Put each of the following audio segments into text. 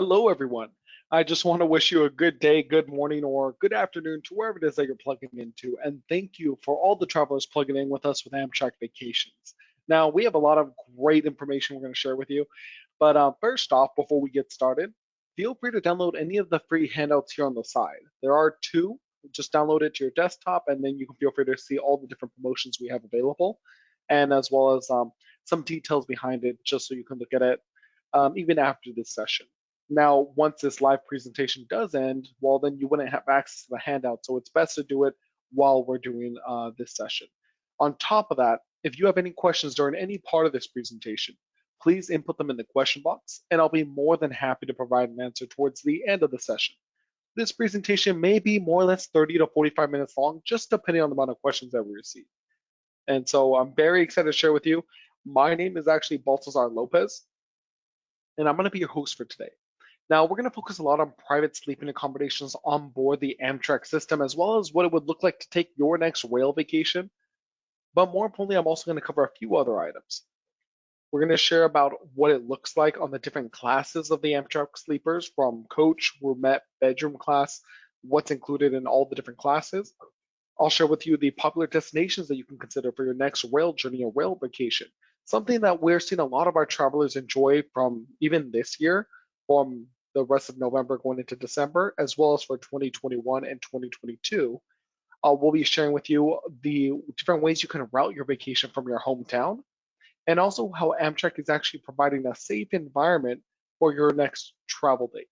Hello, everyone. I just want to wish you a good day, good morning, or good afternoon to wherever it is that you're plugging into. And thank you for all the travelers plugging in with us with Amtrak Vacations. Now, we have a lot of great information we're going to share with you. But first off, before we get started, feel free to download any of the free handouts here on the side. There are two. Just download it to your desktop, and then you can feel free to see all the different promotions we have available, and as well as some details behind it, just so you can look at it even after this session. Now, once this live presentation does end, well, then you wouldn't have access to the handout. So it's best to do it while we're doing this session. On top of that, if you have any questions during any part of this presentation, please input them in the question box, and I'll be more than happy to provide an answer towards the end of the session. This presentation may be more or less 30 to 45 minutes long, just depending on the amount of questions that we receive. And so I'm very excited to share with you. My name is actually Baltazar Lopez, and I'm going to be your host for today. Now, we're going to focus a lot on private sleeping accommodations on board the Amtrak system, as well as what it would look like to take your next rail vacation. But more importantly, I'm also going to cover a few other items. We're going to share about what it looks like on the different classes of the Amtrak sleepers, from coach, roomette, bedroom class, what's included in all the different classes. I'll share with you the popular destinations that you can consider for your next rail journey or rail vacation, something that we're seeing a lot of our travelers enjoy from even this year, from the rest of November going into December, as well as for 2021 and 2022. We'll be sharing with you the different ways you can route your vacation from your hometown, and also how Amtrak is actually providing a safe environment for your next travel date.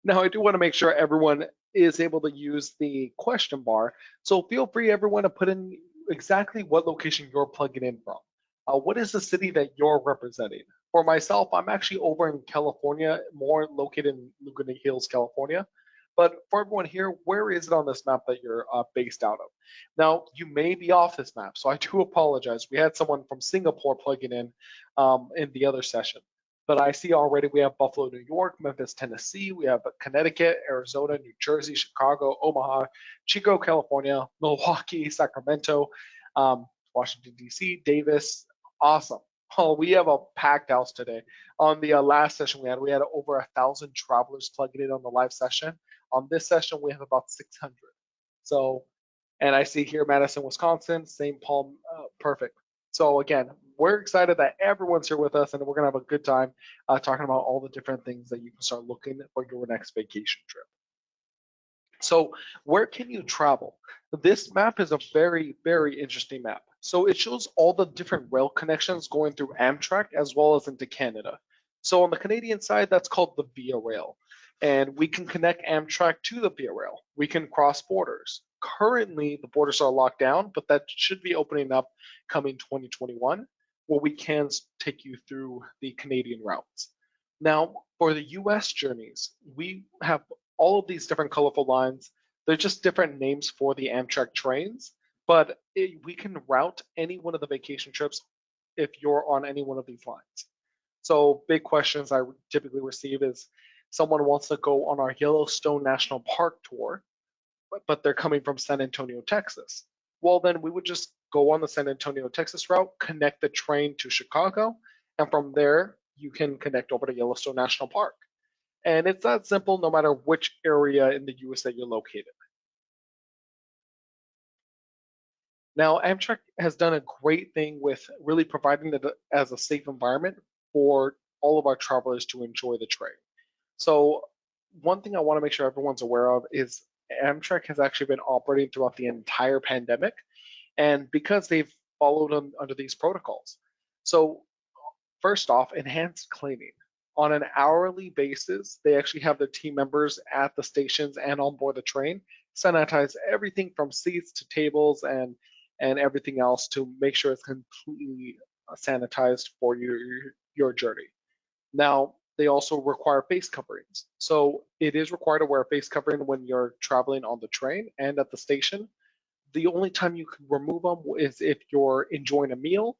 Now, I do want to make sure everyone is able to use the question bar, so feel free, everyone, to put in exactly what location you're plugging in from. What is the city that you're representing? For myself, I'm actually over in California, more located in Laguna Hills, California. But for everyone here, where is it on this map that you're based out of? Now, you may be off this map, so I do apologize. We had someone from Singapore plugging in the other session. But I see already we have Buffalo, New York, Memphis, Tennessee, we have Connecticut, Arizona, New Jersey, Chicago, Omaha, Chico, California, Milwaukee, Sacramento, Washington, D.C., Davis. Awesome. Oh, we have a packed house today. On the last session we had over 1,000 travelers plugging in on the live session. On this session, we have about 600. So, and I see here Madison, Wisconsin, St. Paul, perfect. So again, we're excited that everyone's here with us, and we're gonna have a good time talking about all the different things that you can start looking for your next vacation trip. So where can you travel? This map is a very, very interesting map. So it shows all the different rail connections going through Amtrak as well as into Canada. So on the Canadian side, that's called the Via Rail. And we can connect Amtrak to the Via Rail. We can cross borders. Currently, the borders are locked down, but that should be opening up coming 2021, where we can take you through the Canadian routes. Now, for the US journeys, we have all of these different colorful lines. They're just different names for the Amtrak trains, but we can route any one of the vacation trips if you're on any one of these lines. So big questions I typically receive is someone wants to go on our Yellowstone National Park tour, but they're coming from San Antonio, Texas. Well, then we would just go on the San Antonio, Texas route, connect the train to Chicago, and from there you can connect over to Yellowstone National Park. And it's that simple no matter which area in the US that you're located. Now, Amtrak has done a great thing with really providing it as a safe environment for all of our travelers to enjoy the train. So one thing I want to make sure everyone's aware of is Amtrak has actually been operating throughout the entire pandemic, and because they've followed under these protocols. So first off, enhanced cleaning. On an hourly basis, they actually have their team members at the stations and on board the train sanitize everything from seats to tables and everything else to make sure it's completely sanitized for your journey. Now, they also require face coverings. So it is required to wear a face covering when you're traveling on the train and at the station. The only time you can remove them is if you're enjoying a meal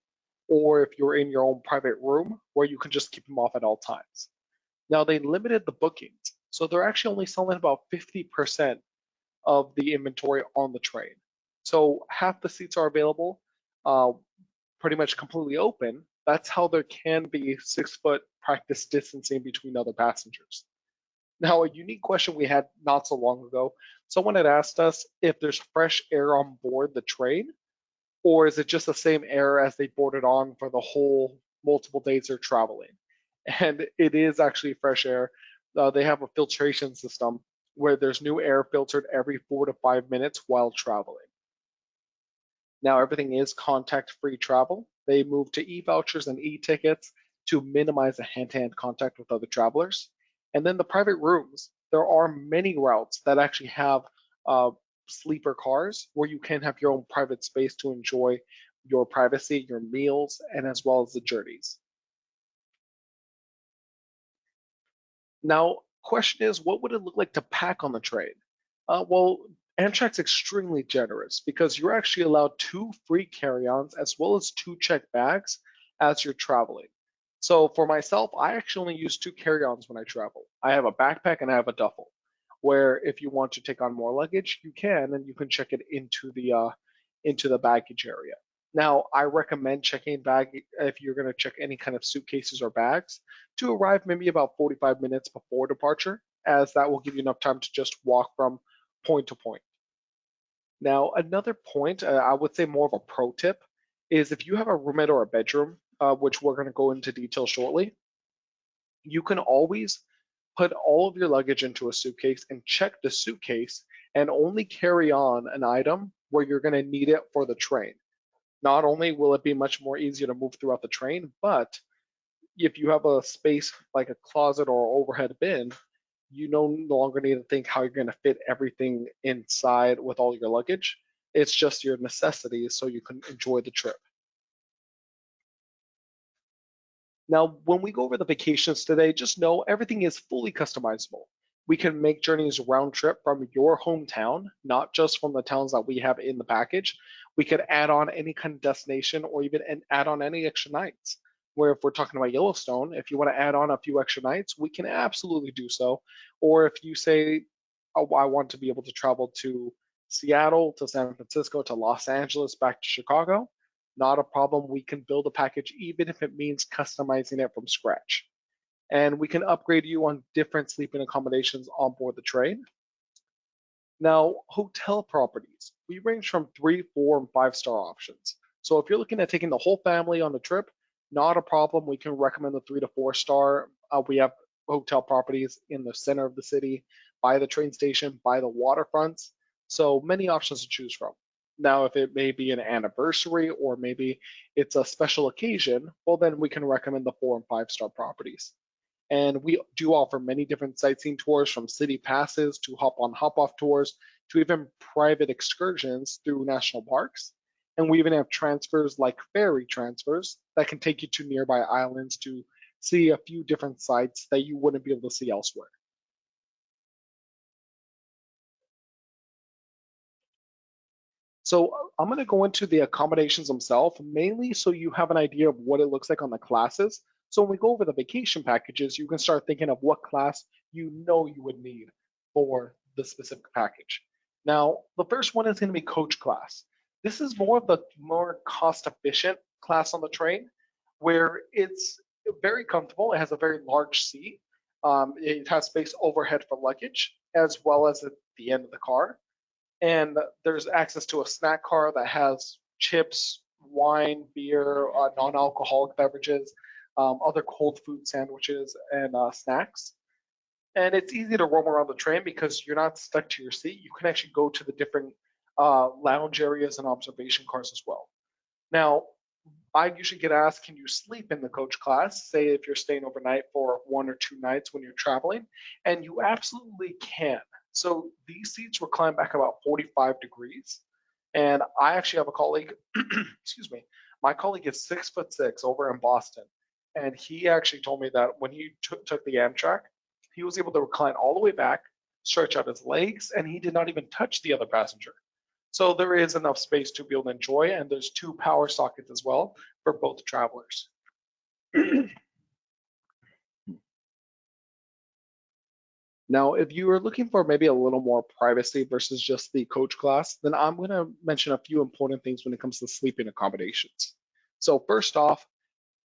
or if you're in your own private room where you can just keep them off at all times. Now, they limited the bookings, so they're actually only selling about 50% of the inventory on the train. So half the seats are available, uh, pretty much completely open, That's how there can be 6-foot practice distancing between other passengers. Now, a unique question we had not so long ago, someone had asked us if there's fresh air on board the train, or is it just the same air as they boarded on for the whole multiple days they're traveling? And it is actually fresh air. They have a filtration system where there's new air filtered every 4 to 5 minutes while traveling. Now everything is contact-free travel. They moved to e-vouchers and e-tickets to minimize the hand-to-hand contact with other travelers. And then the private rooms. There are many routes that actually have uh, sleeper cars where you can have your own private space to enjoy your privacy, your meals, and as well as the journeys. Now, question is, what would it look like to pack on the train? Well, Amtrak's extremely generous because you're actually allowed 2 free carry-ons as well as 2 checked bags as you're traveling. So for myself, I actually only use 2 carry-ons when I travel. I have a backpack and I have a duffel, where if you want to take on more luggage, you can, and you can check it into the baggage area. Now, I recommend checking bag if you're going to check any kind of suitcases or bags to arrive maybe about 45 minutes before departure, as that will give you enough time to just walk from point to point. Now, another point, I would say more of a pro tip, is if you have a roommate or a bedroom, which we're going to go into detail shortly, you can always put all of your luggage into a suitcase and check the suitcase and only carry on an item where you're going to need it for the train. Not only will it be much more easier to move throughout the train, but if you have a space like a closet or overhead bin, you no longer need to think how you're going to fit everything inside with all your luggage. It's just your necessities so you can enjoy the trip. Now, when we go over the vacations today, just know everything is fully customizable. We can make journeys round trip from your hometown, not just from the towns that we have in the package. We could add on any kind of destination or even add on any extra nights. Where if we're talking about Yellowstone, if you want to add on a few extra nights, we can absolutely do so. Or if you say, oh, I want to be able to travel to Seattle, to San Francisco, to Los Angeles, back to Chicago, not a problem. We can build a package even if it means customizing it from scratch. And we can upgrade you on different sleeping accommodations on board the train. Now, hotel properties. We range from 3, 4, and 5-star options. So if you're looking at taking the whole family on the trip, not a problem. We can recommend the 3 to 4-star. We have hotel properties in the center of the city, by the train station, by the waterfronts. So many options to choose from. Now, if it may be an anniversary or maybe it's a special occasion, well, then we can recommend the 4 and 5-star properties. And we do offer many different sightseeing tours, from city passes to hop on, hop off tours to even private excursions through national parks. And we even have transfers like ferry transfers that can take you to nearby islands to see a few different sites that you wouldn't be able to see elsewhere. So I'm going to go into the accommodations themselves, mainly so you have an idea of what it looks like on the classes. So when we go over the vacation packages, you can start thinking of what class you know you would need for the specific package. Now, the first one is going to be coach class. This is more of the more cost efficient class on the train, where it's very comfortable. It has a very large seat. It has space overhead for luggage, as well as at the end of the car. And there's access to a snack car that has chips, wine, beer, non-alcoholic beverages, other cold food sandwiches, and snacks. And it's easy to roam around the train because you're not stuck to your seat. You can actually go to the different lounge areas and observation cars as well. Now, I usually get asked, can you sleep in the coach class? Say if you're staying overnight for 1 or 2 nights when you're traveling, and you absolutely can. So these seats recline back about 45 degrees. And I actually have a colleague, excuse me, my colleague is 6'6" over in Boston. And he actually told me that when he took the Amtrak, he was able to recline all the way back, stretch out his legs, and he did not even touch the other passenger. So there is enough space to be able to enjoy, and there's 2 power sockets as well for both travelers. Now, if you are looking for maybe a little more privacy versus just the coach class, then I'm going to mention a few important things when it comes to sleeping accommodations. So first off,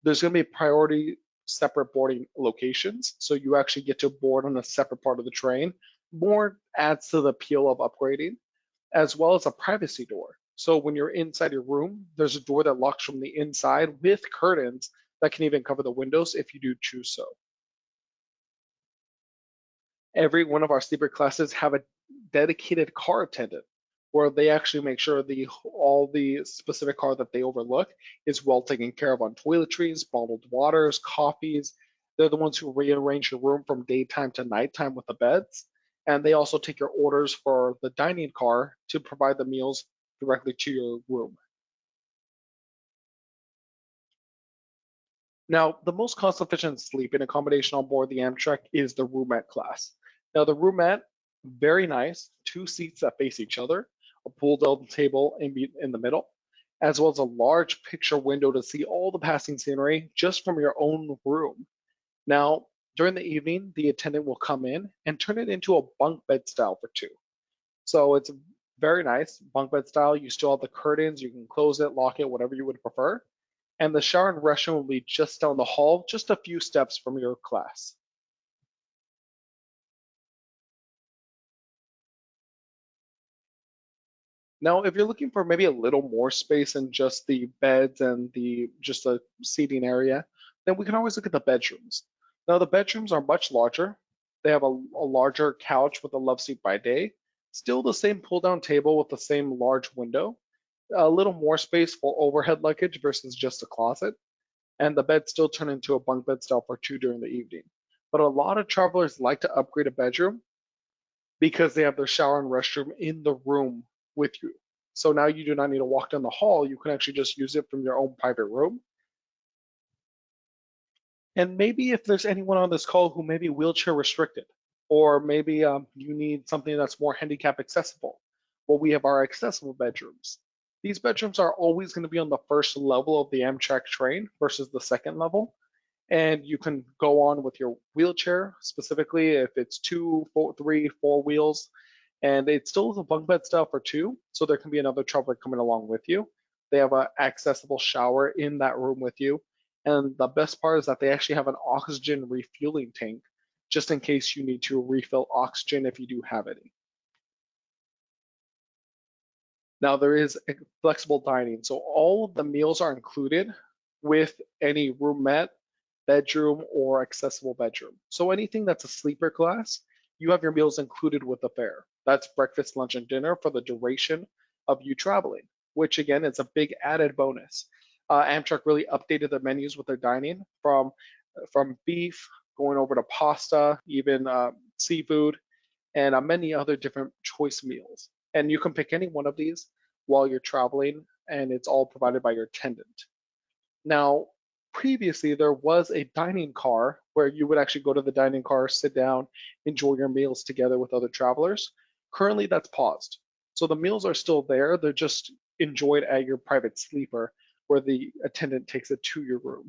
There's going to be priority separate boarding locations, so you actually get to board on a separate part of the train. More adds to the appeal of upgrading, as well as a privacy door. So when you're inside your room, there's a door that locks from the inside with curtains that can even cover the windows if you do choose so. Every one of our sleeper classes have a dedicated car attendant where they actually make sure all the specific car that they overlook is well taken care of on toiletries, bottled waters, coffees. They're the ones who rearrange your room from daytime to nighttime with the beds. And they also take your orders for the dining car to provide the meals directly to your room. Now, the most cost-efficient sleeping accommodation on board the Amtrak is the roomette class. Now, the roomette, very nice, two seats that face each other, a pull-down table in the middle, as well as a large picture window to see all the passing scenery just from your own room. Now, during the evening, the attendant will come in and turn it into a bunk bed style for two. So it's very nice, bunk bed style. You still have the curtains, you can close it, lock it, whatever you would prefer. And the shower and restroom will be just down the hall, just a few steps from your class. Now, if you're looking for maybe a little more space than just the beds and just a seating area, then we can always look at the bedrooms. Now, the bedrooms are much larger. They have a larger couch with a love seat by day, still the same pull-down table with the same large window, a little more space for overhead luggage versus just a closet, and the beds still turn into a bunk bed style for two during the evening. But a lot of travelers like to upgrade a bedroom because they have their shower and restroom in the room with you. So now you do not need to walk down the hall. You can actually just use it from your own private room. And maybe if there's anyone on this call who may be wheelchair restricted, or maybe you need something that's more handicap accessible, well, we have our accessible bedrooms. These bedrooms are always going to be on the first level of the Amtrak train versus the second level. And you can go on with your wheelchair, specifically if it's two, four, three, four wheels, and it still is a bunk bed style for two, so there can be another traveler coming along with you. They have an accessible shower in that room with you, and the best part is that they actually have an oxygen refueling tank, just in case you need to refill oxygen if you do have any. Now there is flexible dining, so all of the meals are included with any roomette, bedroom, or accessible bedroom. So anything that's a sleeper class, you have your meals included with the fare. That's breakfast, lunch, and dinner for the duration of you traveling, which again is a big added bonus. Amtrak really updated their menus with their dining from beef going over to pasta, even seafood, and many other different choice meals. And you can pick any one of these while you're traveling, and it's all provided by your attendant. Now, previously, there was a dining car where you would actually go to the dining car, sit down, enjoy your meals together with other travelers. Currently, that's paused. So the meals are still there, they're just enjoyed at your private sleeper where the attendant takes it to your room.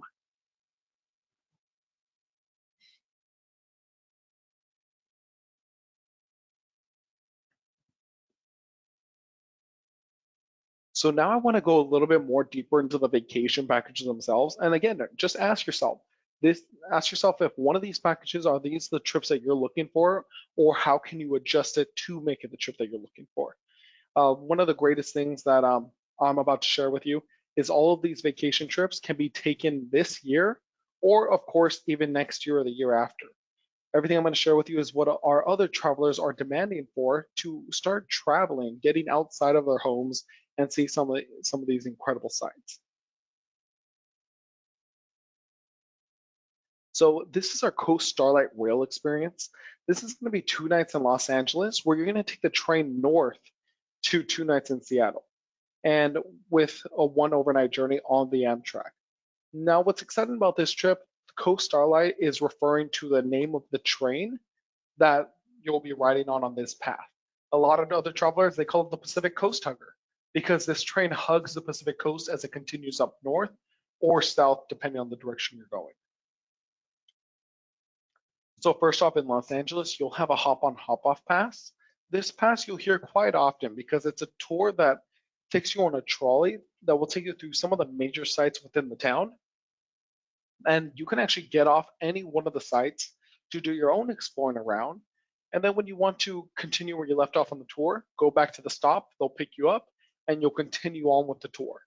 So now I want to go a little bit more deeper into the vacation packages themselves. And again, just this, ask yourself if one of these packages are these the trips that you're looking for, or how can you adjust it to make it the trip that you're looking for. One of the greatest things that I'm about to share with you is all of these vacation trips can be taken this year, or of course, even next year or the year after. Everything I'm going to share with you is what our other travelers are demanding for to start traveling, getting outside of their homes and see some of these incredible sights. So this is our Coast Starlight rail experience. This is going to be 2 nights in Los Angeles, where you're going to take the train north to 2 nights in Seattle, and with a one overnight journey on the Amtrak. Now, what's exciting about this trip, Coast Starlight is referring to the name of the train that you'll be riding on this path. A lot of other travelers, they call it the Pacific Coast Hugger because this train hugs the Pacific Coast as it continues up north or south, depending on the direction you're going. So first off, in Los Angeles, you'll have a hop-on, hop-off pass. This pass you'll hear quite often because it's a tour that takes you on a trolley that will take you through some of the major sites within the town. And you can actually get off any one of the sites to do your own exploring around. And then when you want to continue where you left off on the tour, go back to the stop, they'll pick you up, and you'll continue on with the tour.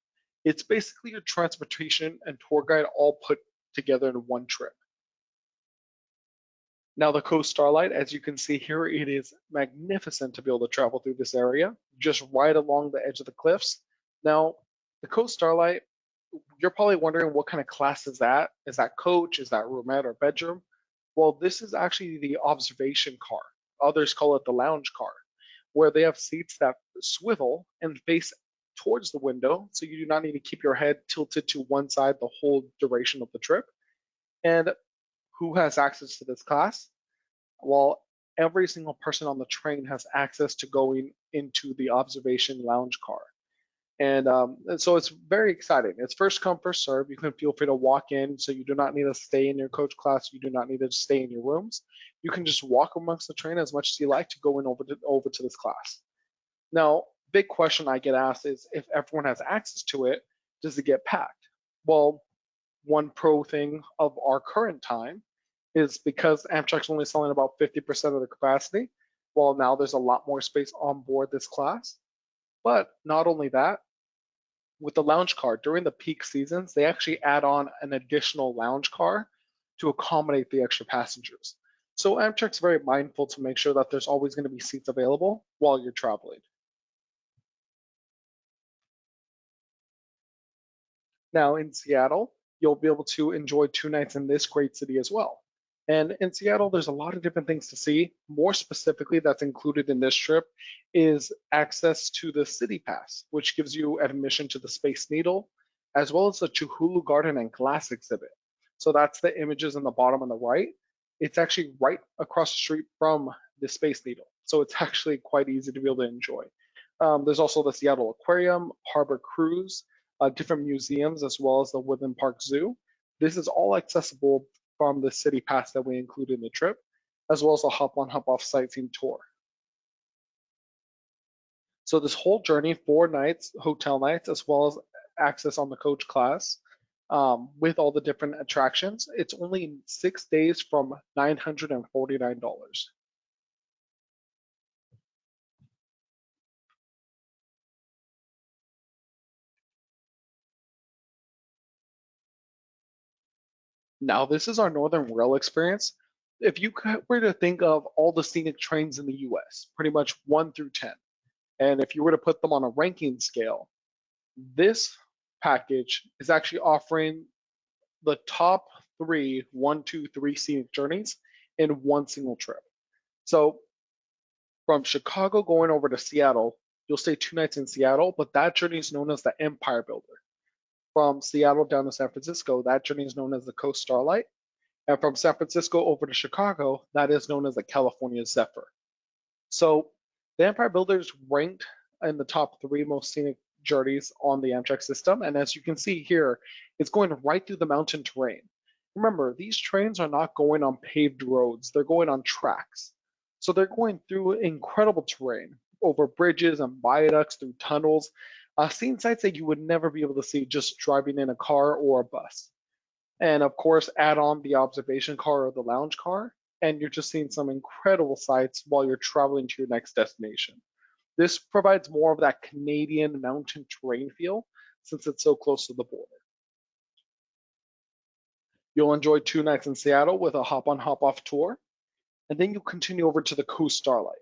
It's basically your transportation and tour guide all put together in one trip. Now the Coast Starlight, as you can see here, it is magnificent to be able to travel through this area, just right along the edge of the cliffs. Now, the Coast Starlight, you're probably wondering what kind of class is that? Is that coach? Is that roomette or bedroom? Well, this is actually the observation car. Others call it the lounge car, where they have seats that swivel and face towards the window, so you do not need to keep your head tilted to one side the whole duration of the trip. And who has access to this class? Well, every single person on the train has access to going into the observation lounge car. And so it's very exciting. It's first come, first serve. You can feel free to walk in, so you do not need to stay in your coach class. You do not need to stay in your rooms. You can just walk amongst the train as much as you like to go in over to this class. Now, big question I get asked is if everyone has access to it, does it get packed? Well, one pro thing of our current time is because Amtrak's only selling about 50% of the capacity. Well, now there's a lot more space on board this class. But not only that, with the lounge car, during the peak seasons, they actually add on an additional lounge car to accommodate the extra passengers. So Amtrak's very mindful to make sure that there's always going to be seats available while you're traveling. Now in Seattle, you'll be able to enjoy 2 nights in this great city as well. And in Seattle, there's a lot of different things to see. More specifically, that's included in this trip is access to the City Pass, which gives you admission to the Space Needle, as well as the Chihuahua Garden and Glass exhibit. So that's the images in the bottom on the right. It's actually right across the street from the Space Needle. So it's actually quite easy to be able to enjoy. There's also the Seattle Aquarium, Harbor Cruise, different museums, as well as the Woodland Park Zoo. This is all accessible from the city pass that we include in the trip, as well as a hop-on, hop-off sightseeing tour. So this whole journey, 4 nights, hotel nights, as well as access on the coach class, with all the different attractions, it's only 6 days from $949. Now, this is our Northern Rail experience. If you were to think of all the scenic trains in the US, pretty much 1 through 10, and if you were to put them on a ranking scale, this package is actually offering the top three, 1, 2, 3 scenic journeys in one single trip. So from Chicago going over to Seattle, you'll stay 2 nights in Seattle, but that journey is known as the Empire Builder. From Seattle down to San Francisco, that journey is known as the Coast Starlight. And from San Francisco over to Chicago, that is known as the California Zephyr. So the Empire Builder is ranked in the top 3 most scenic journeys on the Amtrak system. And as you can see here, it's going right through the mountain terrain. Remember, these trains are not going on paved roads, they're going on tracks. So they're going through incredible terrain, over bridges and viaducts, through tunnels, seeing sights that you would never be able to see just driving in a car or a bus. And of course, add on the observation car or the lounge car, and you're just seeing some incredible sights while you're traveling to your next destination. This provides more of that Canadian mountain terrain feel since it's so close to the border. You'll enjoy 2 nights in Seattle with a hop on, hop off tour, and then you continue over to the Coast Starlight.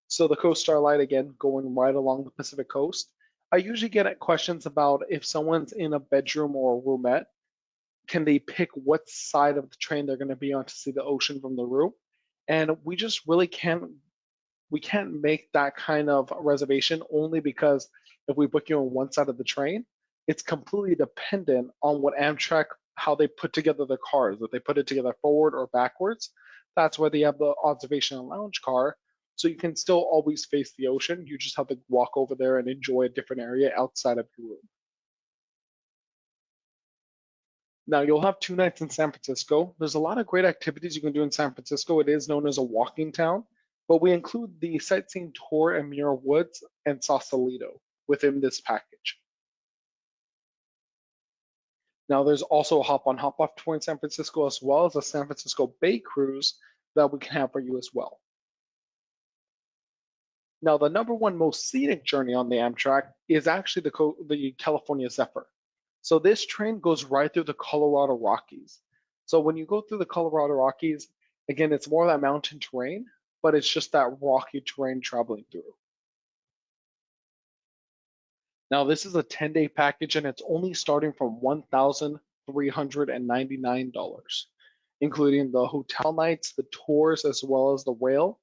So the Coast Starlight, again, going right along the Pacific coast. I usually get questions about if someone's in a bedroom or a roomette, can they pick what side of the train they're going to be on to see the ocean from the room? And we just really can't make that kind of reservation, only because if we book you on one side of the train, it's completely dependent on what Amtrak, how they put together the cars, if they put it together forward or backwards. That's why they have the observation and lounge car. So you can still always face the ocean. You just have to walk over there and enjoy a different area outside of your room. Now you'll have 2 nights in San Francisco. There's a lot of great activities you can do in San Francisco. It is known as a walking town, but we include the sightseeing tour in Muir Woods and Sausalito within this package. Now there's also a hop on hop off tour in San Francisco, as well as a San Francisco Bay cruise that we can have for you as well. Now the number one most scenic journey on the Amtrak is actually the California Zephyr. So this train goes right through the Colorado Rockies. So when you go through the Colorado Rockies, again, it's more of that mountain terrain, but it's just that rocky terrain traveling through. Now this is a 10-day package and it's only starting from $1,399, including the hotel nights, the tours, as well as the rail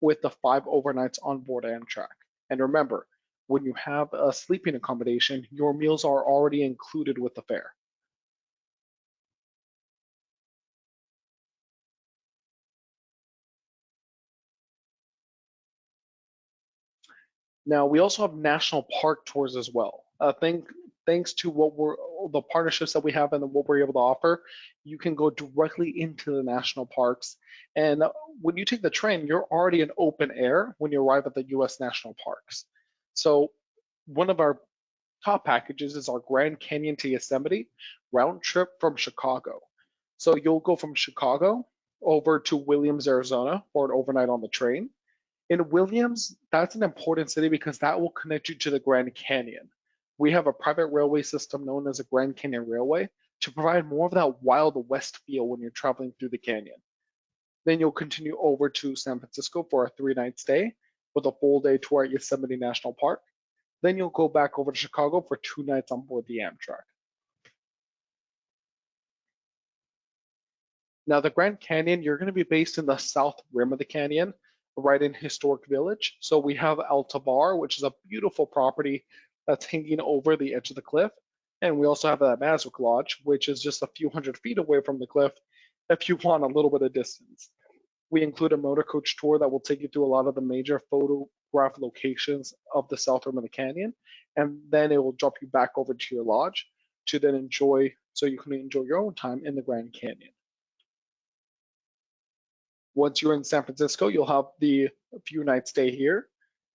with the 5 overnights on board Amtrak. And remember, when you have a sleeping accommodation, your meals are already included with the fare. Now, we also have national park tours as well. Thanks to the partnerships that we have and what we're able to offer, you can go directly into the national parks. And when you take the train, you're already in open air when you arrive at the U.S. national parks. So one of our top packages is our Grand Canyon to Yosemite round trip from Chicago. So you'll go from Chicago over to Williams, Arizona for an overnight on the train. In Williams, that's an important city because that will connect you to the Grand Canyon. We have a private railway system known as the Grand Canyon Railway to provide more of that Wild West feel when you're traveling through the canyon. Then you'll continue over to San Francisco for a 3-night stay with a full day tour at Yosemite National Park. Then you'll go back over to Chicago for 2 nights on board the Amtrak. Now, the Grand Canyon, you're going to be based in the south rim of the canyon, right in Historic Village. So we have El Tabar, which is a beautiful property that's hanging over the edge of the cliff. And we also have the Maswick Lodge, which is just a few hundred feet away from the cliff if you want a little bit of distance. We include a motor coach tour that will take you through a lot of the major photograph locations of the south rim of the canyon. And then it will drop you back over to your lodge to then enjoy, so you can enjoy your own time in the Grand Canyon. Once you're in San Francisco, you'll have the few night stay here.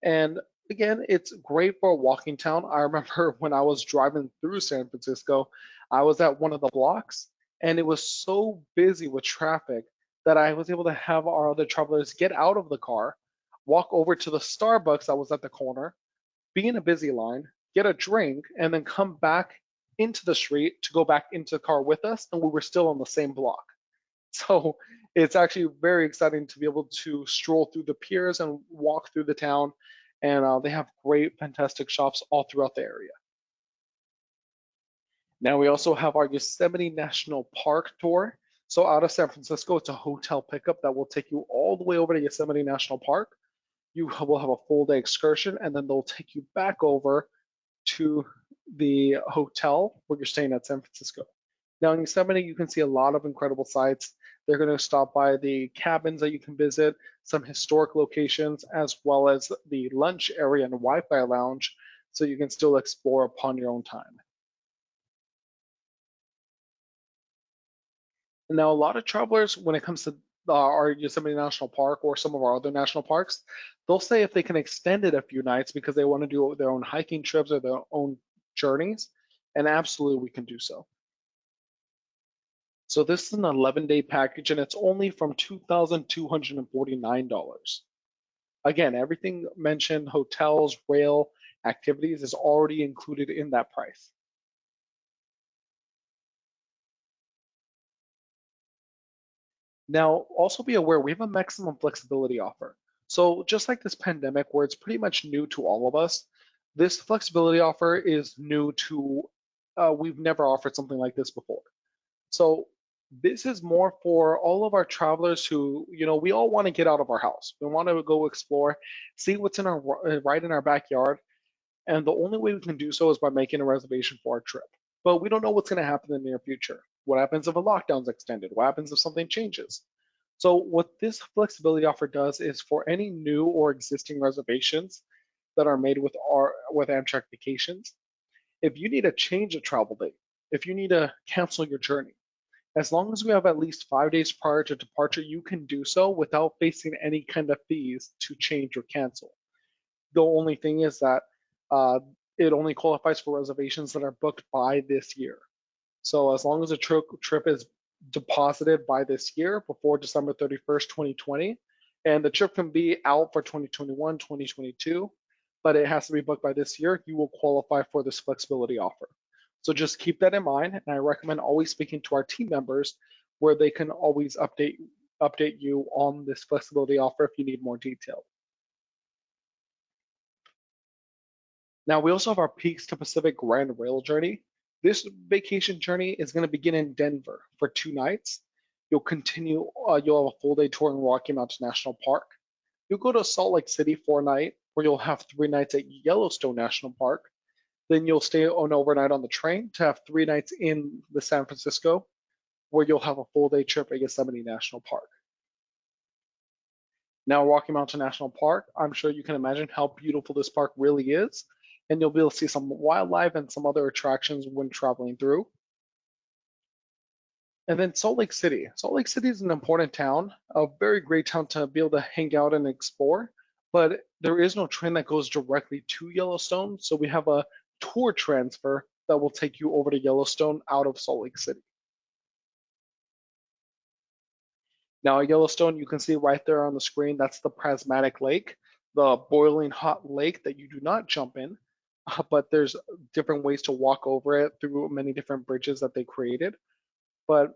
And again, it's great for a walking town. I remember when I was driving through San Francisco, I was at one of the blocks and it was so busy with traffic that I was able to have our other travelers get out of the car, walk over to the Starbucks that was at the corner, be in a busy line, get a drink, and then come back into the street to go back into the car with us. And we were still on the same block. So it's actually very exciting to be able to stroll through the piers and walk through the town. And they have great, fantastic shops all throughout the area. Now we also have our Yosemite National Park tour. So out of San Francisco, it's a hotel pickup that will take you all the way over to Yosemite National Park. You will have a full day excursion, and then they'll take you back over to the hotel where you're staying at San Francisco. Now in Yosemite, you can see a lot of incredible sights. They're going to stop by the cabins that you can visit, some historic locations, as well as the lunch area and Wi-Fi lounge, so you can still explore upon your own time. Now, a lot of travelers, when it comes to our Yosemite National Park or some of our other national parks, they'll say if they can extend it a few nights because they want to do their own hiking trips or their own journeys, and absolutely we can do so. So this is an 11-day package and it's only from $2,249. Again, everything mentioned, hotels, rail, activities is already included in that price. Now, also be aware we have a maximum flexibility offer. So just like this pandemic where it's pretty much new to all of us, this flexibility offer is new to, we've never offered something like this before. So this is more for all of our travelers who, we all want to get out of our house. We want to go explore, see what's in our right in our backyard. And the only way we can do so is by making a reservation for our trip. But we don't know what's going to happen in the near future. What happens if a lockdown's extended? What happens if something changes? So what this flexibility offer does is for any new or existing reservations that are made with Amtrak Vacations, if you need to change a travel date, if you need to cancel your journey, as long as we have at least 5 days prior to departure, you can do so without facing any kind of fees to change or cancel. The only thing is that it only qualifies for reservations that are booked by this year. So as long as the trip is deposited by this year before December 31st, 2020, and the trip can be out for 2021, 2022, but it has to be booked by this year, you will qualify for this flexibility offer. So just keep that in mind, and I recommend always speaking to our team members where they can always update you on this flexibility offer if you need more detail. Now we also have our Peaks to Pacific Grand Rail journey. This vacation journey is going to begin in Denver for 2 nights. You'll you'll have a full day tour in Rocky Mountain National Park. You'll go to Salt Lake City for a night, where you'll have 3 nights at Yellowstone National Park. Then you'll stay an overnight on the train to have 3 nights in the San Francisco, where you'll have a full day trip at Yosemite National Park. Now, Rocky Mountain National Park, I'm sure you can imagine how beautiful this park really is, and you'll be able to see some wildlife and some other attractions when traveling through. And then Salt Lake City. Salt Lake City is an important town, a very great town to be able to hang out and explore, but there is no train that goes directly to Yellowstone, so we have a tour transfer that will take you over to Yellowstone out of Salt Lake City. Now, at Yellowstone, you can see right there on the screen, that's the Prismatic Lake, the boiling hot lake that you do not jump in, but there's different ways to walk over it through many different bridges that they created. But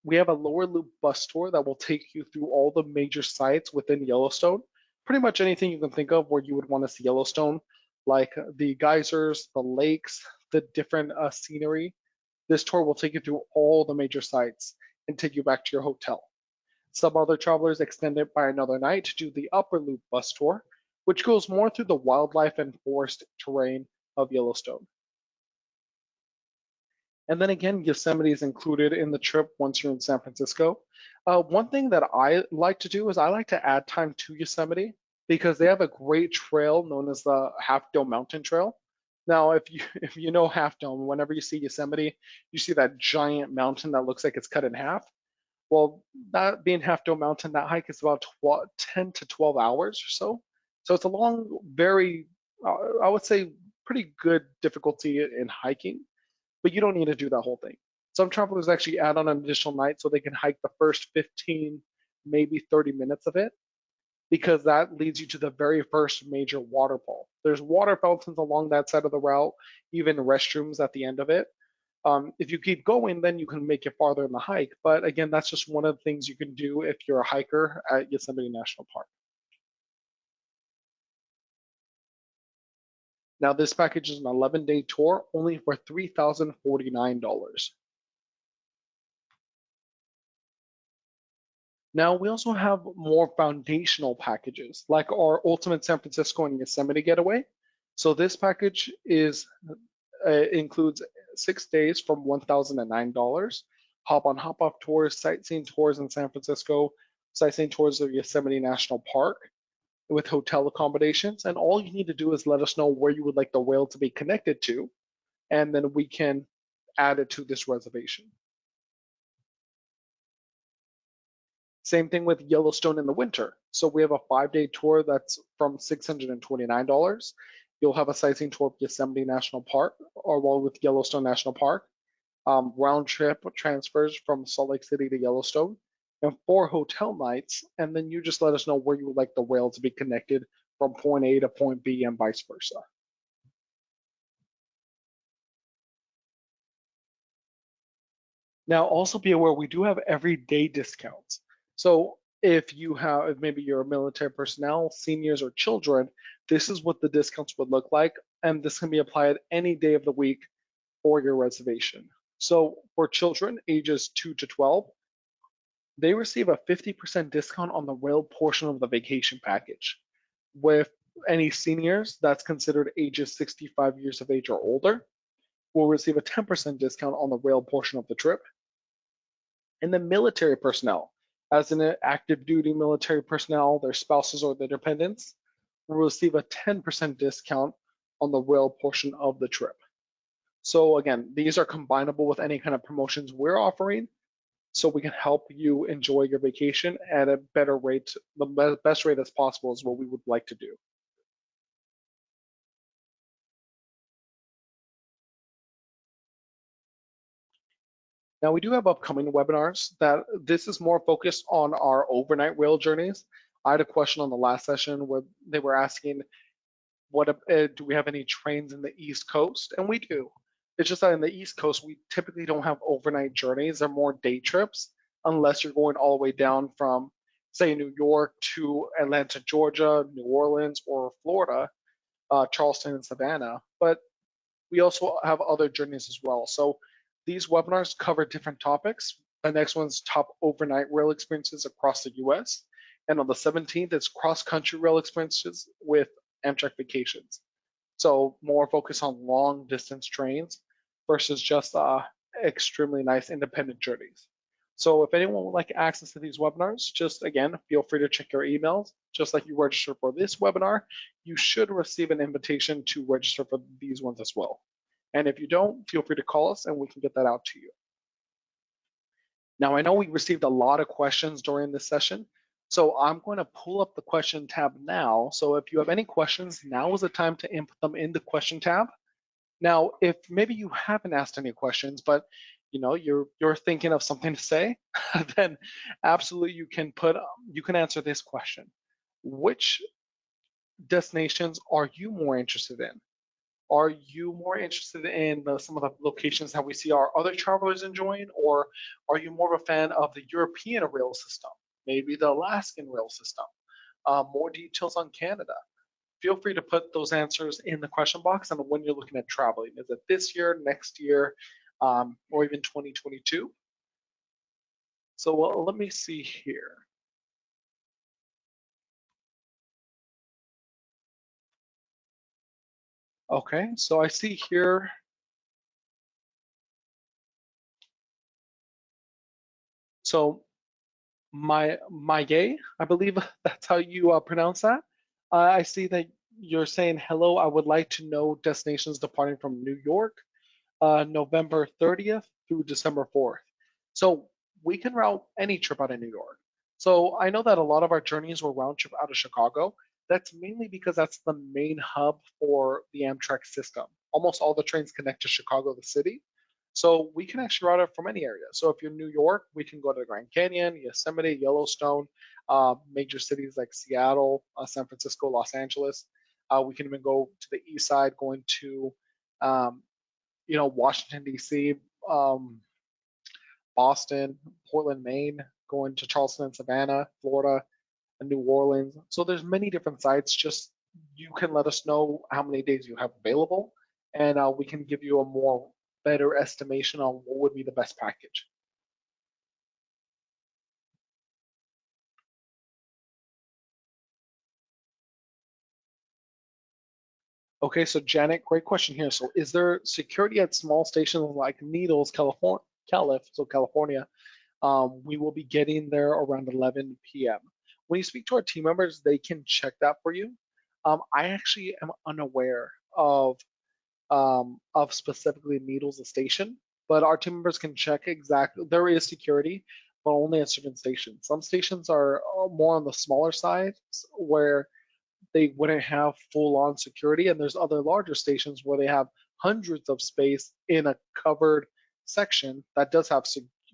we have a lower loop bus tour that will take you through all the major sites within Yellowstone, pretty much anything you can think of where you would want to see Yellowstone, like the geysers, the lakes, the different scenery. This tour will take you through all the major sites and take you back to your hotel. Some other travelers extend it by another night to do the upper loop bus tour, which goes more through the wildlife and forest terrain of Yellowstone. And then again, Yosemite is included in the trip once you're in San Francisco. One thing that I like to do is I like to add time to Yosemite because they have a great trail known as the Half Dome Mountain Trail. Now, if you know Half Dome, whenever you see Yosemite, you see that giant mountain that looks like it's cut in half. Well, that being Half Dome Mountain, that hike is about 10 to 12 hours or so. So it's a long, very, I would say, pretty good difficulty in hiking, but you don't need to do that whole thing. Some travelers actually add on an additional night so they can hike the first 15, maybe 30 minutes of it, because that leads you to the very first major waterfall. There's water fountains along that side of the route, even restrooms at the end of it. If you keep going, then you can make it farther in the hike. But again, that's just one of the things you can do if you're a hiker at Yosemite National Park. Now, this package is an 11-day tour only for $3,049. Now, we also have more foundational packages, like our Ultimate San Francisco and Yosemite Getaway. So this package includes 6 days from $1,009, hop on, hop off tours, sightseeing tours in San Francisco, sightseeing tours of Yosemite National Park with hotel accommodations. And all you need to do is let us know where you would like the whale to be connected to, and then we can add it to this reservation. Same thing with Yellowstone in the winter. So we have a 5-day tour that's from $629. You'll have a sightseeing tour of Yosemite National Park, or well, with Yellowstone National Park, round trip transfers from Salt Lake City to Yellowstone, and 4 hotel nights. And then you just let us know where you would like the whale to be connected from point A to point B and vice versa. Now, also be aware we do have everyday discounts. So if maybe you're a military personnel, seniors, or children, this is what the discounts would look like, and this can be applied any day of the week for your reservation. So for children ages 2 to 12, they receive a 50% discount on the rail portion of the vacation package. With any seniors, that's considered ages 65 years of age or older, will receive a 10% discount on the rail portion of the trip. And then military personnel, as in active duty military personnel, their spouses or their dependents, will receive a 10% discount on the rail portion of the trip. So again, these are combinable with any kind of promotions we're offering, so we can help you enjoy your vacation at a better rate. The best rate as possible is what we would like to do. Now, we do have upcoming webinars that this is more focused on our overnight rail journeys. I had a question on the last session where they were asking, what do we have any trains in the East Coast? And we do. It's just that in the East Coast, we typically don't have overnight journeys. They're more day trips, unless you're going all the way down from, say, New York to Atlanta, Georgia, New Orleans, or Florida, Charleston and Savannah. But we also have other journeys as well. So these webinars cover different topics. The next one's top overnight rail experiences across the US. And on the 17th, it's cross-country rail experiences with Amtrak vacations. So more focus on long distance trains versus just extremely nice independent journeys. So if anyone would like access to these webinars, just again, feel free to check your emails. Just like you register for this webinar, you should receive an invitation to register for these ones as well. And if you don't, feel free to call us and we can get that out to you. Now, I know we received a lot of questions during this session, so I'm going to pull up the question tab now. So if you have any questions, now is the time to input them in the question tab. Now, if maybe you haven't asked any questions, but you're thinking of something to say, then absolutely you can answer this question. Which destinations are you more interested in? Are you more interested in some of the locations that we see our other travelers enjoying, or are you more of a fan of the European rail system, maybe the Alaskan rail system? More details on Canada. Feel free to put those answers in the question box and when you're looking at traveling. Is it this year, next year, or even 2022? So let me see here. Okay, so I see here. So my gay, I believe that's how you pronounce that. I see that you're saying hello. I would like to know destinations departing from New York, November 30th through December 4th. So we can route any trip out of New York. So I know that a lot of our journeys were round trip out of Chicago. That's mainly because that's the main hub for the Amtrak system. Almost all the trains connect to Chicago, the city. So we can actually route it from any area. So if you're in New York, we can go to the Grand Canyon, Yosemite, Yellowstone, major cities like Seattle, San Francisco, Los Angeles. We can even go to the east side, going to um, Washington, D.C., Boston, Portland, Maine, going to Charleston and Savannah, Florida, and New Orleans. So there's many different sites. Just you can let us know how many days you have available, and we can give you a more better estimation on what would be the best package. Okay, so Janet, great question here. So is there security at small stations like Needles, California? We will be getting there around 11 p.m. When you speak to our team members, they can check that for you. I actually am unaware of specifically Needles, the station, but our team members can check exactly. There is security, but only at certain stations. Some stations are more on the smaller side where they wouldn't have full-on security, and there's other larger stations where they have hundreds of space in a covered section that does have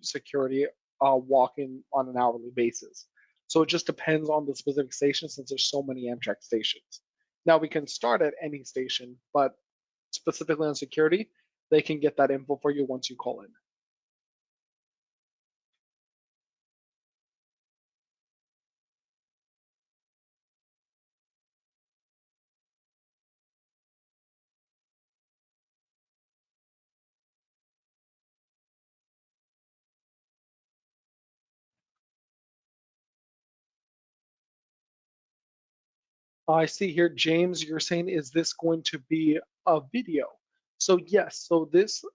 security walking on an hourly basis. So it just depends on the specific station since there's so many Amtrak stations. Now we can start at any station, but specifically on security, they can get that info for you once you call in. I see here, James, you're saying, is this going to be a video? So yes, so this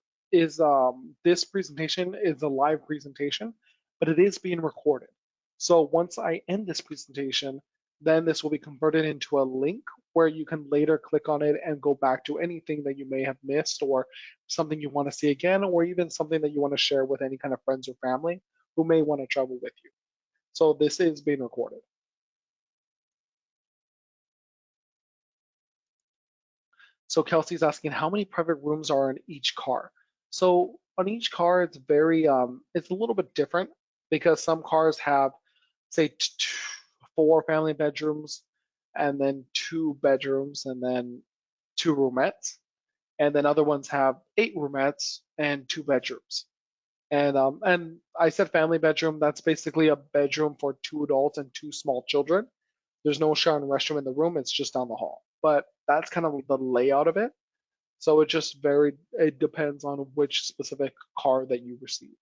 presentation is a live presentation, but it is being recorded. So once I end this presentation, then this will be converted into a link where you can later click on it and go back to anything that you may have missed or something you want to see again, or even something that you want to share with any kind of friends or family who may want to travel with you. So this is being recorded. So Kelsey's asking how many private rooms are in each car. So on each car, it's very it's a little bit different because some cars have, say, 4 family bedrooms, and then 2 bedrooms, and then 2 roomettes, and then other ones have 8 roomettes and 2 bedrooms. And I said family bedroom. That's basically a bedroom for 2 adults and 2 small children. There's no shower and restroom in the room. It's just down the hall. But that's kind of the layout of it. So it just very it depends on which specific car that you receive.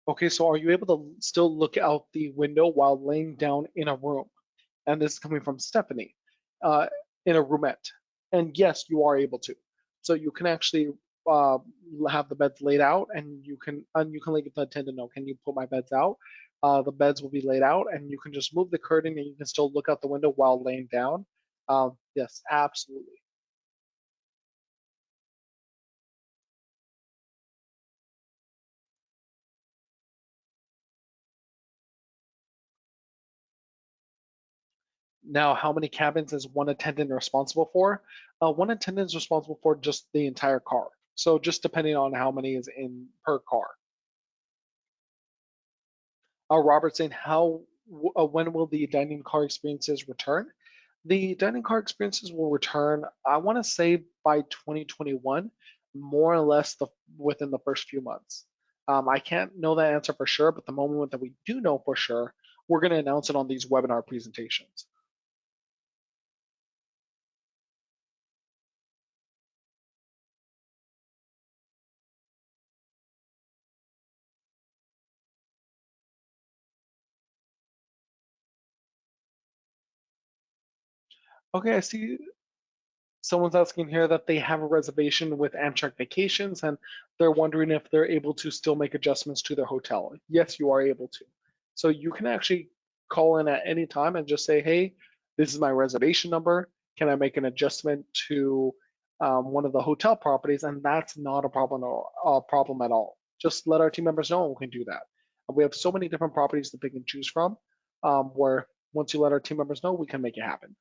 Okay, so are you able to still look out the window while laying down in a room? And this is coming from Stephanie, uh, in a roomette. And yes, you are able to. So you can actually uh, have the beds laid out, and you can let the attendant know, can you put my beds out? The beds will be laid out, and you can just move the curtain, and you can still look out the window while laying down. Yes, absolutely. Now, how many cabins is one attendant responsible for? One attendant is responsible for just the entire car. So just depending on how many is in per car. Robert saying, when will the dining car experiences return? The dining car experiences will return, I want to say by 2021, more or less within the first few months. I can't know that answer for sure, but the moment that we do know for sure, we're going to announce it on these webinar presentations. Okay, I see someone's asking here that they have a reservation with Amtrak Vacations and they're wondering if they're able to still make adjustments to their hotel. Yes, you are able to. So you can actually call in at any time and just say, hey, this is my reservation number. Can I make an adjustment to one of the hotel properties? And that's not a problem at all. Just let our team members know and we can do that. And we have so many different properties that they can choose from, where once you let our team members know, we can make it happen.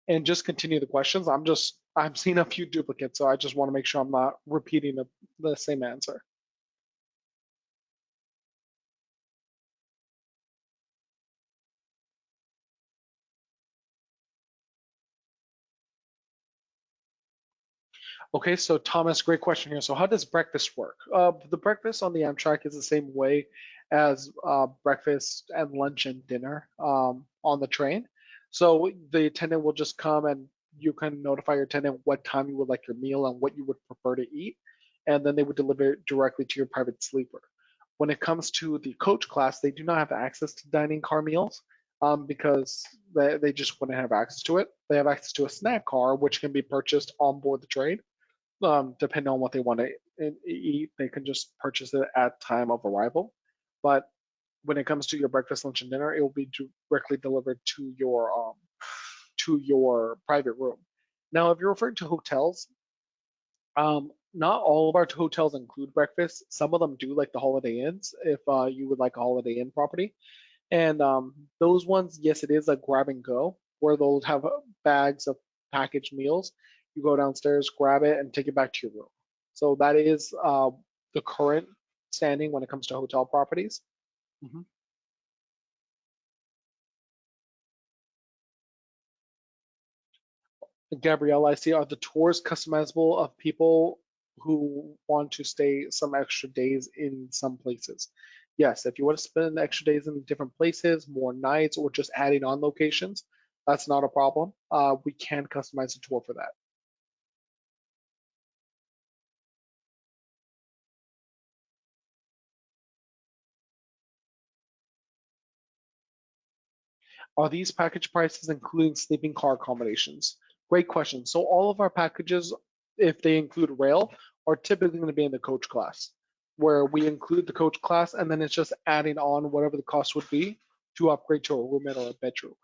And just continue the questions. I'm seeing a few duplicates, so I just want to make sure I'm not repeating the same answer. Okay, so Thomas, great question here. So how does breakfast work? The breakfast on the Amtrak is the same way as breakfast and lunch and dinner on the train. So the attendant will just come and you can notify your attendant what time you would like your meal and what you would prefer to eat, and then they would deliver it directly to your private sleeper. When it comes to the coach class, they do not have access to dining car meals because they just wouldn't have access to it. They have access to a snack car, which can be purchased on board the train, depending on what they want to eat. They can just purchase it at time of arrival. But when it comes to your breakfast, lunch, and dinner, it will be directly delivered to your private room. Now, if you're referring to hotels, not all of our hotels include breakfast. Some of them do, like the Holiday Inns, if you would like a Holiday Inn property. And those ones, yes, it is a grab and go where they'll have bags of packaged meals. You go downstairs, grab it, and take it back to your room. So that is the current standing when it comes to hotel properties. Mhm. Gabrielle, I see, are the tours customizable of people who want to stay some extra days in some places? Yes, if you want to spend extra days in different places, more nights, or just adding on locations, that's not a problem. We can customize a tour for that. Are these package prices including sleeping car accommodations? Great question. So all of our packages, if they include rail, are typically going to be in the coach class, where we include the coach class and then it's just adding on whatever the cost would be to upgrade to a roomette or a bedroom.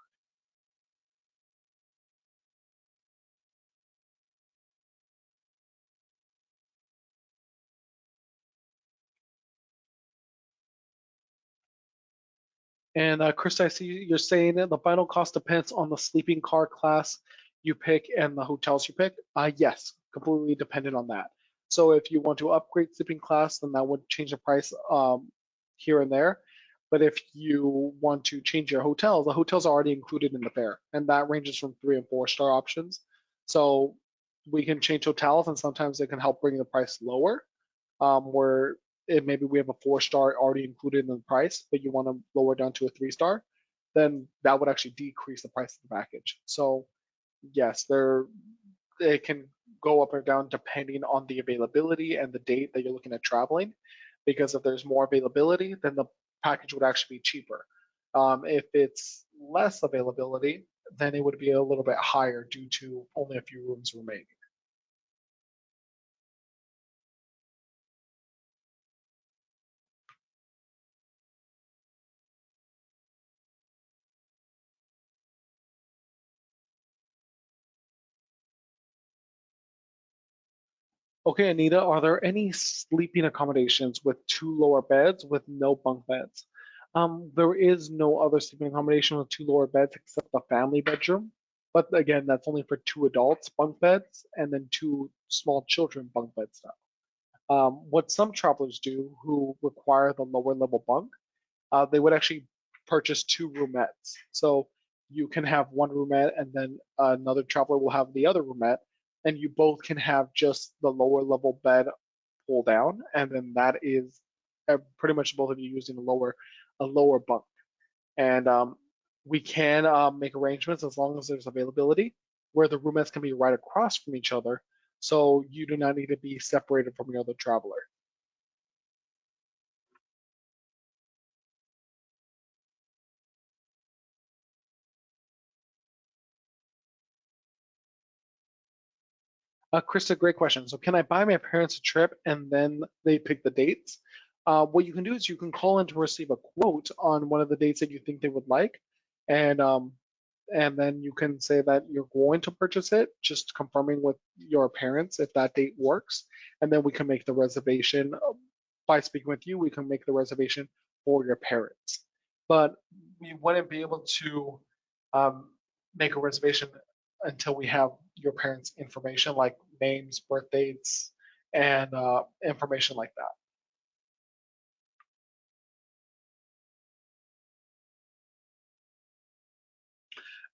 And Chris, I see you're saying that the final cost depends on the sleeping car class you pick and the hotels you pick. Yes, completely dependent on that. So if you want to upgrade sleeping class, then that would change the price here and there. But if you want to change your hotel, the hotels are already included in the fare, and that ranges from 3 and 4 star options. So we can change hotels, and sometimes it can help bring the price lower where maybe we have a 4 star already included in the price, but you want to lower down to a 3 star, then that would actually decrease the price of the package. So yes, it can go up or down depending on the availability and the date that you're looking at traveling. Because if there's more availability, then the package would actually be cheaper. If it's less availability, then it would be a little bit higher due to only a few rooms remaining. Okay, Anita, are there any sleeping accommodations with 2 lower beds with no bunk beds? There is no other sleeping accommodation with 2 lower beds except the family bedroom. But again, that's only for 2 adults bunk beds and then 2 small children bunk beds now. What some travelers do who require the lower level bunk, they would actually purchase 2 roomettes. So you can have one roomette and then another traveler will have the other roomette, and you both can have just the lower level bed pull down, and then that is pretty much both of you using a lower bunk. And we can make arrangements as long as there's availability where the roomettes can be right across from each other, so you do not need to be separated from your other traveler. Krista, great question. So can I buy my parents a trip and then they pick the dates? What you can do is you can call in to receive a quote on one of the dates that you think they would like, and then you can say that you're going to purchase it, just confirming with your parents if that date works, and then we can make the reservation. By speaking with you, we can make the reservation for your parents. But we wouldn't be able to um, make a reservation until we have your parents' information, like names, birth dates, and information like that.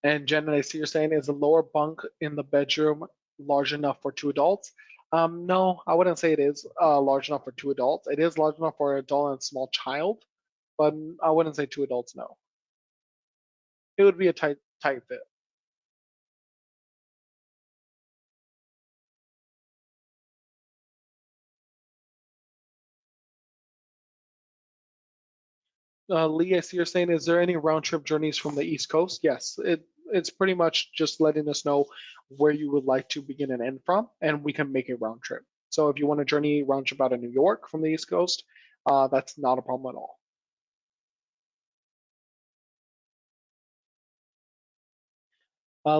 And Jen, I see you're saying, is the lower bunk in the bedroom large enough for 2 adults? No, I wouldn't say it is large enough for 2 adults. It is large enough for an adult and a small child, but I wouldn't say 2 adults, no. It would be a tight fit. Lee, I see you're saying, is there any round trip journeys from the East Coast? Yes, it's pretty much just letting us know where you would like to begin and end from, and we can make a round trip. So if you want a journey round trip out of New York from the East Coast, that's not a problem at all.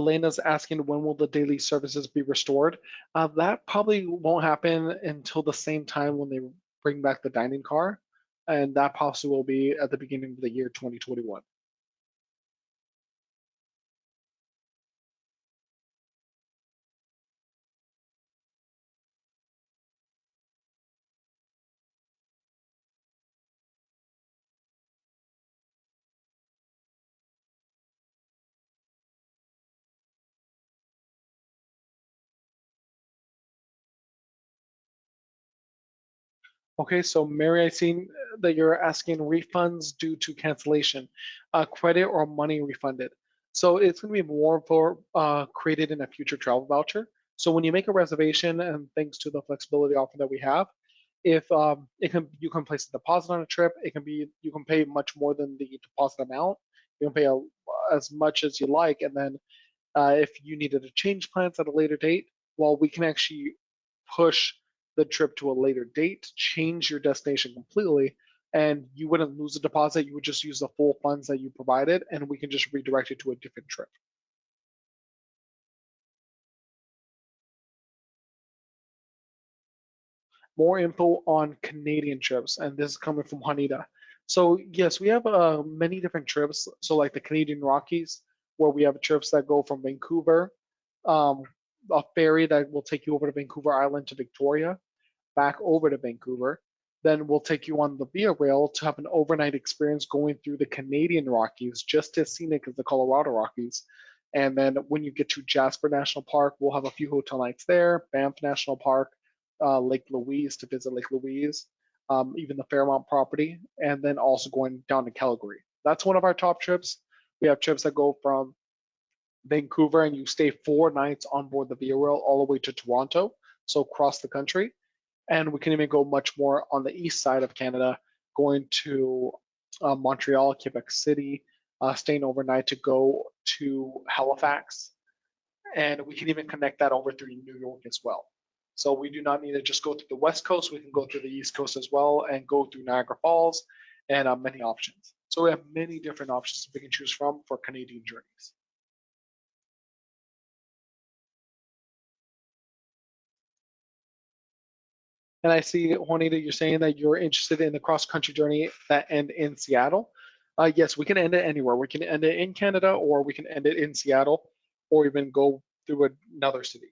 Lena's asking when will the daily services be restored? That probably won't happen until the same time when they bring back the dining car, and that possibly will be at the beginning of the year 2021. Okay, so Mary, I seen that you're asking refunds due to cancellation, credit or money refunded. So it's going to be more for created in a future travel voucher. So when you make a reservation, and thanks to the flexibility offer that we have, if you can place a deposit on a trip, it can be you can pay much more than the deposit amount. You can pay as much as you like, and then if you needed to change plans at a later date, well, we can actually push the trip to a later date, change your destination completely, and you wouldn't lose a deposit. You would just use the full funds that you provided, and we can just redirect it to a different trip. More info on Canadian trips, and this is coming from Juanita. So yes, we have many different trips. So like the Canadian Rockies, where we have trips that go from Vancouver, um, a ferry that will take you over to Vancouver Island to Victoria, back over to Vancouver. Then we'll take you on the Via Rail to have an overnight experience going through the Canadian Rockies, just as scenic as the Colorado Rockies. And then when you get to Jasper National Park, we'll have a few hotel nights there, Banff National Park, Lake Louise to visit Lake Louise, even the Fairmont property, and then also going down to Calgary. That's one of our top trips. We have trips that go from Vancouver and you stay 4 nights on board the Via Rail all the way to Toronto, so across the country. And we can even go much more on the east side of Canada, going to Montreal, Quebec City, staying overnight to go to Halifax, and we can even connect that over through New York as well. So we do not need to just go through the West Coast. We can go through the East Coast as well and go through Niagara Falls and many options. So we have many different options we can choose from for Canadian journeys. And I see, Juanita, you're saying that you're interested in the cross-country journey that end in Seattle. Yes, we can end it anywhere. We can end it in Canada, or we can end it in Seattle, or even go through another city.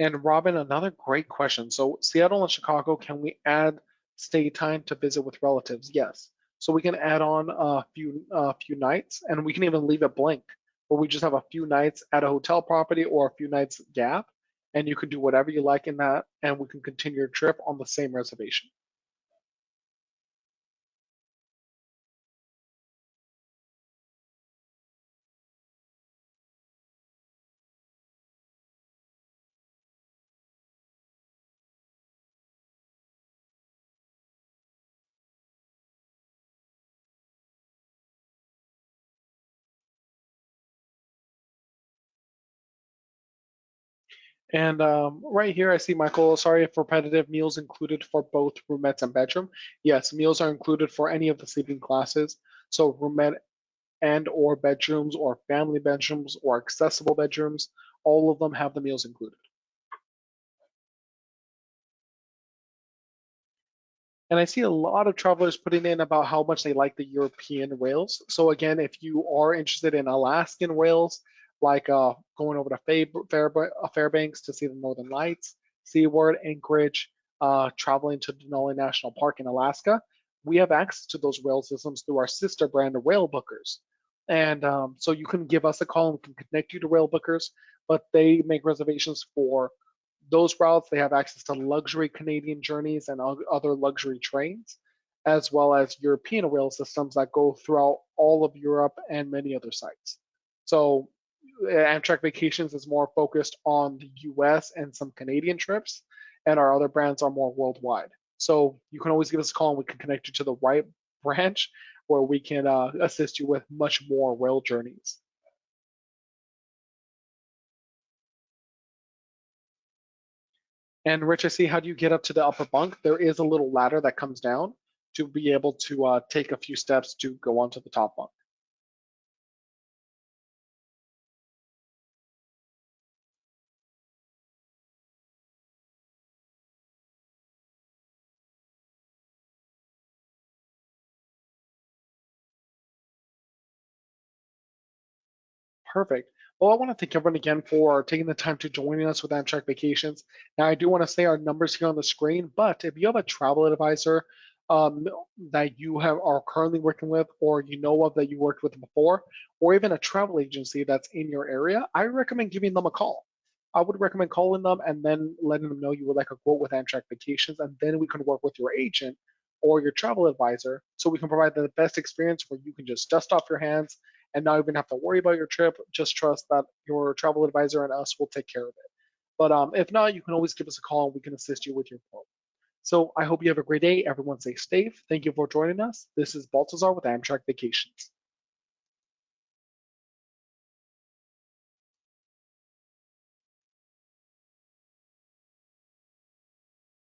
And Robin, another great question. So Seattle and Chicago, can we add stay time to visit with relatives? Yes. So we can add on a few nights, and we can even leave it blank, where we just have a few nights at a hotel property or a few nights gap, and you can do whatever you like in that, and we can continue your trip on the same reservation. And right here, I see Michael. Sorry if repetitive, meals included for both roomettes and bedroom. Yes, meals are included for any of the sleeping classes. So roomette and or bedrooms or family bedrooms or accessible bedrooms, all of them have the meals included. And I see a lot of travelers putting in about how much they like the European rails. So again, if you are interested in Alaskan rails, like going over to Fairbanks to see the Northern Lights, Seaward, Anchorage, traveling to Denali National Park in Alaska, we have access to those rail systems through our sister brand, Rail Bookers. And so you can give us a call and we can connect you to Rail Bookers, but they make reservations for those routes. They have access to luxury Canadian journeys and other luxury trains, as well as European rail systems that go throughout all of Europe and many other sites. So Amtrak Vacations is more focused on the US and some Canadian trips, and our other brands are more worldwide. So you can always give us a call and we can connect you to the right branch where we can assist you with much more rail journeys. And Rich, I see, how do you get up to the upper bunk? There is a little ladder that comes down to be able to take a few steps to go onto the top bunk. Perfect. Well, I want to thank everyone again for taking the time to joining us with Amtrak Vacations. Now, I do want to say our numbers here on the screen, but if you have a travel advisor um, that you are currently working with, or you know of that you worked with before, or even a travel agency that's in your area, I recommend giving them a call. I would recommend calling them and then letting them know you would like a quote with Amtrak Vacations, and then we can work with your agent or your travel advisor so we can provide the best experience where you can just dust off your hands and not even have to worry about your trip. Just trust that your travel advisor and us will take care of it. But if not, you can always give us a call and we can assist you with your quote. So I hope you have a great day. Everyone stay safe. Thank you for joining us. This is Baltazar with Amtrak Vacations.